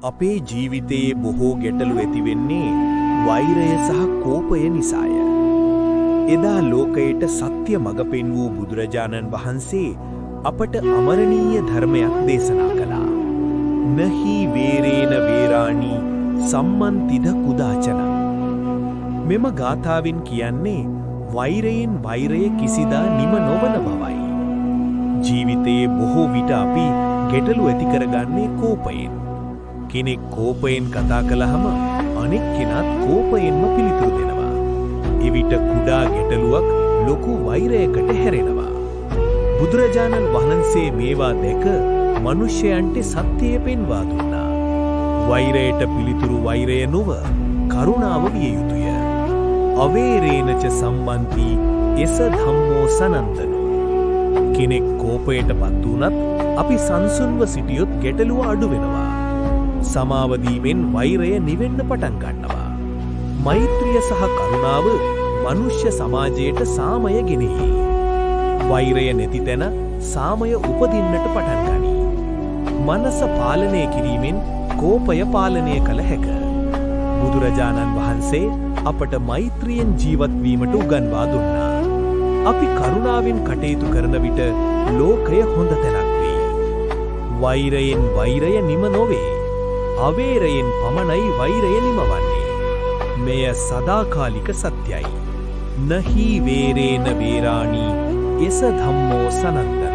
අපේ ජීවිතයේ බොහෝ ගැටලු ඇති වෙන්නේ වෛරය සහ කෝපය නිසාය. එදා ලෝකයට සත්‍ය මඟ පෙන්වූ බුදුරජාණන් වහන්සේ අපට අමරණීය ධර්මයක් දේශනා කළා. නහි වේරේන වේරාණි සම්මන්තිද කුදාචන. මෙම ගාථාවෙන් කියන්නේ වෛරයෙන් වෛරය කිසිදා නිම නොවන බවයි. ජීවිතයේ බොහෝ විට අපි ගැටලු ඇති කරගන්නේ කෝපයෙන්. කෙනෙක් කෝපයෙන් කතා කළාම අනෙක් කෙනාත් කෝපයෙන්ම පිළිතුරු දෙනවා. එවිට කුඩා ගැටලුවක් ලොකු වෛරයකට හැරෙනවා. බුදුරජාණන් වහන්සේ මේවා දැක මිනිසයන්ට සත්‍යය පෙන්වා දුන්නා. වෛරයට පිළිතුරු වෛරය නොව කරුණාව විය යුතුය. අවේරේනච සම්බන්ති එස ධම්මෝ සනන්දනෝ. කෙනෙක් කෝපයටපත් වුණත් අපි සංසුන්ව සිටියොත් ගැටලුව අඩු වෙනවා. සමාව දීමෙන් වෛරය නිවෙන්න පටන් ගන්නවා. මෛත්‍රිය සහ කරුණාව මනුෂ්‍ය සමාජයට සාමය ගෙනෙහි. වෛරය නැති තැන සාමය උපදින්නට පටන් ගනී. මනස පාලනය කිරීමෙන් කෝපය පාලනය කළ හැක. බුදුරජාණන් වහන්සේ අපට මෛත්‍රියෙන් ජීවත් වීමට උගන්වා දුන්නා. අපි කරුණාවෙන් කටයුතු කරන විට ලෝකය හොඳ තැනක් වේ. වෛරයෙන් වෛරය නිම නොවේ. අවේරයෙන් පමණයි වෛරය නිමවන්නේ. මෙය සදාකාලික සත්‍යයි. නහි වේරේන වේරාණි එස ධම්මෝ සනන්දනෝ.